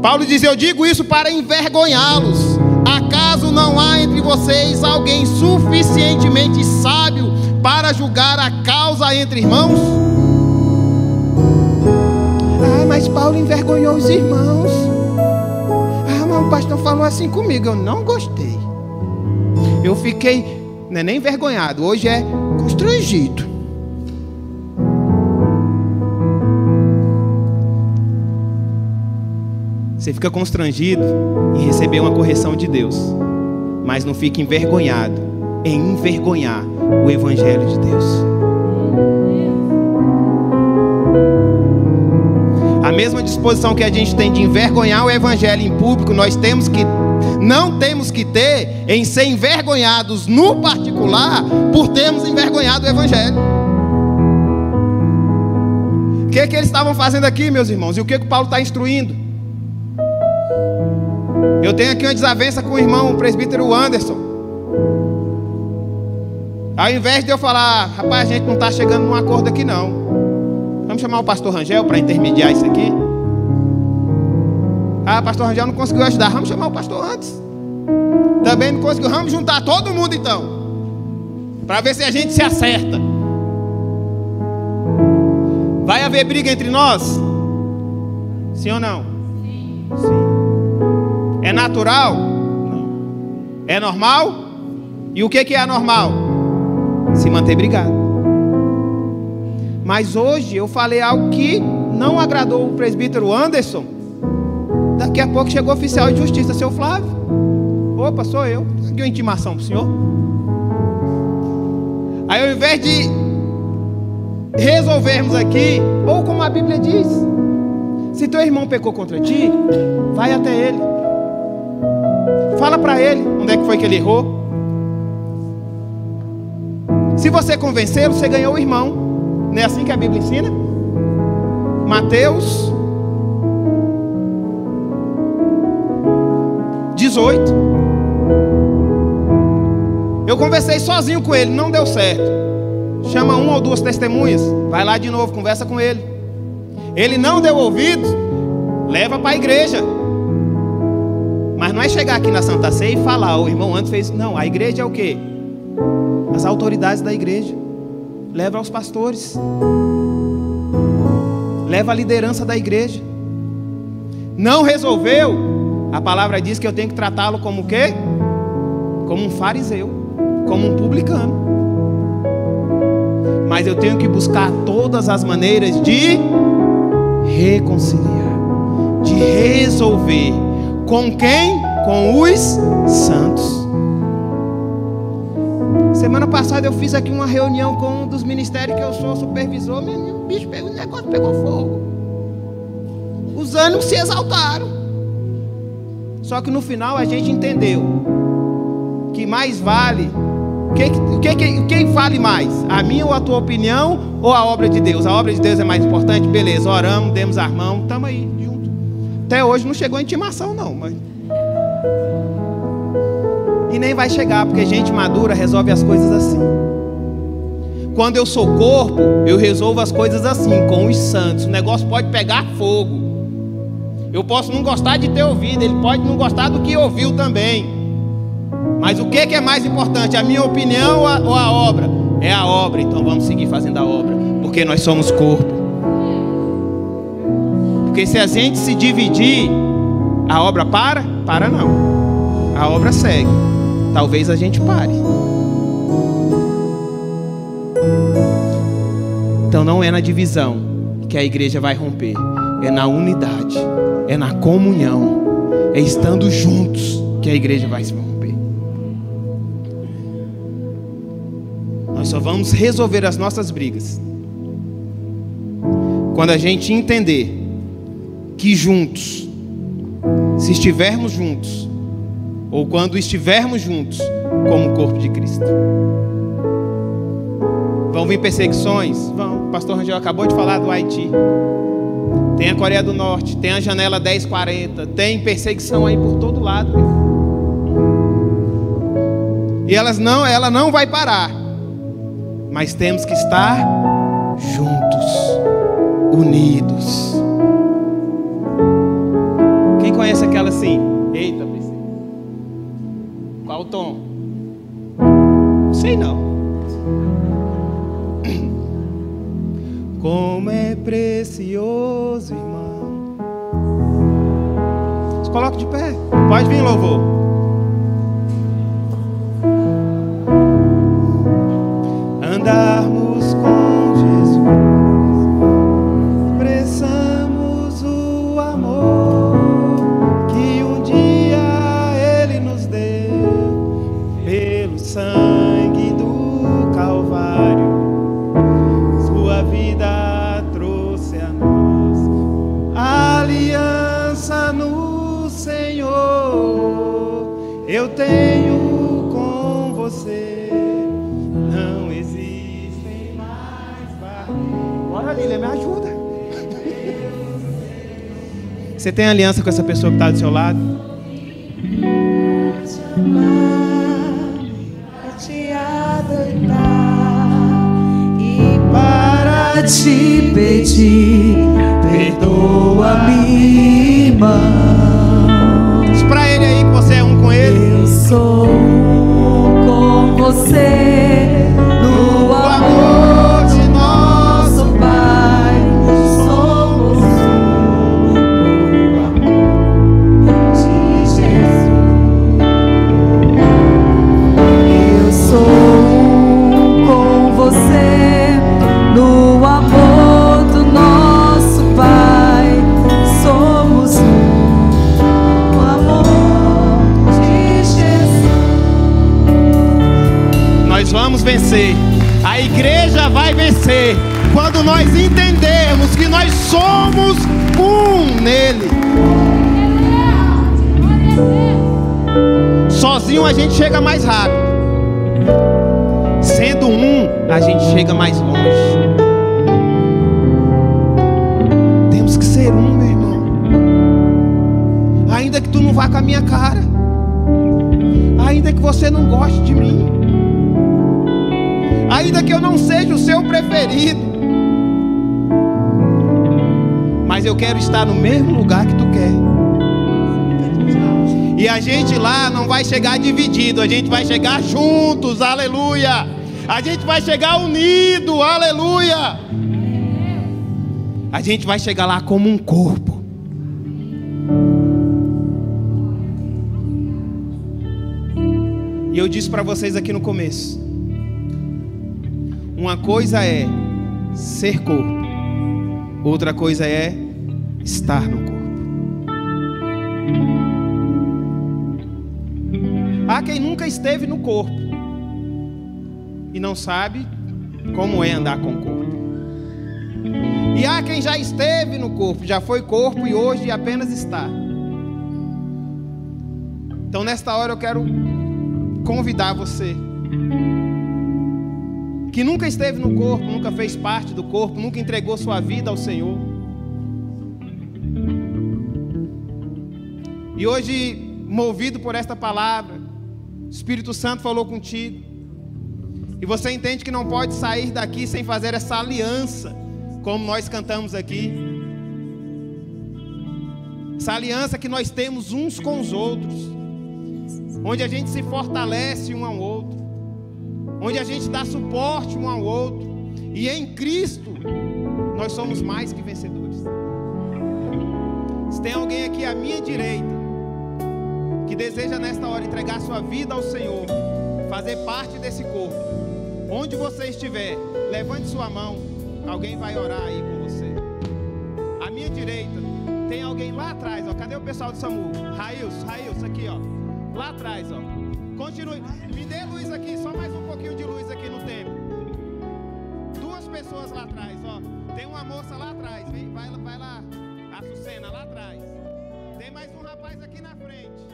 Paulo diz: eu digo isso para envergonhá-los. Acaso não há entre vocês alguém suficientemente sábio para julgar a causa entre irmãos? Mas Paulo envergonhou os irmãos. Mas o pastor falou assim comigo, eu não gostei. Eu fiquei, não é nem envergonhado, hoje é constrangido. Você fica constrangido em receber uma correção de Deus, mas não fica envergonhado em envergonhar o Evangelho de Deus. A mesma disposição que a gente tem de envergonhar o Evangelho em público, não temos que ter em ser envergonhados no particular por termos envergonhado o Evangelho. O que eles estavam fazendo aqui, meus irmãos? E o que Paulo está instruindo? Eu tenho aqui uma desavença com o irmão, o presbítero Anderson. Ao invés de eu falar, rapaz, a gente não está chegando num acordo aqui não, vamos chamar o pastor Rangel para intermediar isso aqui. Pastor Rangel não conseguiu ajudar, vamos chamar o pastor antes. Também não conseguiu, vamos juntar todo mundo então, para ver se a gente se acerta. Vai haver briga entre nós? Sim ou não? Sim. É natural? Não. É normal? E o que é anormal? Se manter brigado. Mas hoje eu falei algo que não agradou o presbítero Anderson. Daqui a pouco chegou o oficial de justiça, seu Flávio. Opa, sou eu. Aqui uma intimação para o senhor. Aí ao invés de resolvermos aqui, ou como a Bíblia diz, se teu irmão pecou contra ti, vai até ele. Fala para ele onde é que foi que ele errou. Se você convencê-lo, você ganhou o irmão. Não é assim que a Bíblia ensina? Mateus 18. Eu conversei sozinho com ele, não deu certo. Chama 1 ou 2 testemunhas, vai lá de novo, conversa com ele. Ele não deu ouvidos, leva para a igreja. Mas não é chegar aqui na Santa Ceia e falar, o irmão antes fez. Não, a igreja é o quê? As autoridades da igreja. Leva aos pastores. leva a liderança da igreja. Não resolveu, a palavra diz que eu tenho que tratá-lo como o quê? Como um fariseu, como um publicano. Mas eu tenho que buscar todas as maneiras de reconciliar, de resolver. Com quem? Com os santos. Semana passada eu fiz aqui uma reunião com um dos ministérios que eu sou supervisor. O bicho pegou, o negócio pegou fogo. Os ânimos se exaltaram. Só que no final a gente entendeu que mais vale. Quem vale mais? A minha ou a tua opinião ou a obra de Deus? A obra de Deus é mais importante? Beleza, oramos, demos as mãos, estamos aí juntos. Até hoje não chegou a intimação não, mas... E nem vai chegar, porque gente madura resolve as coisas assim. Quando eu sou corpo, eu resolvo as coisas assim, com os santos. O negócio pode pegar fogo. Eu posso não gostar de ter ouvido, ele pode não gostar do que ouviu também. Mas o que é mais importante, a minha opinião ou a obra? É a obra, então vamos seguir fazendo a obra, porque nós somos corpo. Porque se a gente se dividir, a obra para? Para não. A obra segue. Talvez a gente pare. Então não é na divisão que a igreja vai romper, é na unidade, é na comunhão, é estando juntos que a igreja vai se romper. Nós só vamos resolver as nossas brigas quando a gente entender que juntos, se estivermos juntos, ou quando estivermos juntos como o corpo de Cristo. Vão vir perseguições? Vão. O pastor Rangel acabou de falar do Haiti. Tem a Coreia do Norte, tem a janela 1040, tem perseguição aí por todo lado. E ela não vai parar. Mas temos que estar juntos, unidos. Quem conhece aquela assim? Eita, pensei. Qual o tom? Não sei não. Como é precioso, irmão. Se coloca de pé. Pode vir, louvor. Andarmos com Jesus, expressamos o amor que um dia Ele nos deu pelo sangue do Calvário. Sua vida trouxe a nós aliança no Senhor. Eu tenho com você. Não existem mais barreiras. Bora, Lília, me ajuda. Você tem aliança com essa pessoa que está do seu lado? Te amar, a te adorar e para te pedir, perdoa-me, irmão. Diz pra ele aí que você é um com ele. Eu sou um com você no amor de nosso Pai. Somos um no amor de Jesus. Eu sou um com você no amor do nosso Pai. Somos um no amor de Jesus. Nós vamos vencer. A igreja vai vencer quando nós entendermos que nós somos um nele. Sozinho a gente chega mais rápido. Sendo um, a gente chega mais longe. Temos que ser um, meu irmão. Ainda que tu não vá com a minha cara, ainda que você não goste de mim, ainda que eu não seja o seu preferido, mas eu quero estar no mesmo lugar que tu quer. E a gente lá não vai chegar dividido, a gente vai chegar juntos, aleluia. A gente vai chegar unido, aleluia. A gente vai chegar lá como um corpo. E eu disse para vocês aqui no começo: uma coisa é ser corpo, outra coisa é estar no corpo. Há quem nunca esteve no corpo e não sabe como é andar com o corpo. E há quem já esteve no corpo, já foi corpo e hoje apenas está. Então nesta hora eu quero convidar você que nunca esteve no corpo, nunca fez parte do corpo, nunca entregou sua vida ao Senhor. E hoje, movido por esta palavra, o Espírito Santo falou contigo. E você entende que não pode sair daqui sem fazer essa aliança, como nós cantamos aqui. Essa aliança que nós temos uns com os outros, onde a gente se fortalece um ao outro, onde a gente dá suporte um ao outro, e em Cristo nós somos mais que vencedores. Se tem alguém aqui à minha direita que deseja nesta hora entregar sua vida ao Senhor, fazer parte desse corpo, onde você estiver, levante sua mão, alguém vai orar aí com você. À minha direita tem alguém lá atrás, ó. Cadê o pessoal do SAMU? Railson, aqui, ó. Lá atrás, ó. Continue. Me dê luz aqui, só mais um pouquinho de luz aqui no templo. Duas pessoas lá atrás, ó. Tem uma moça lá atrás. Vai lá. A Sucena lá atrás. Tem mais um rapaz aqui na frente.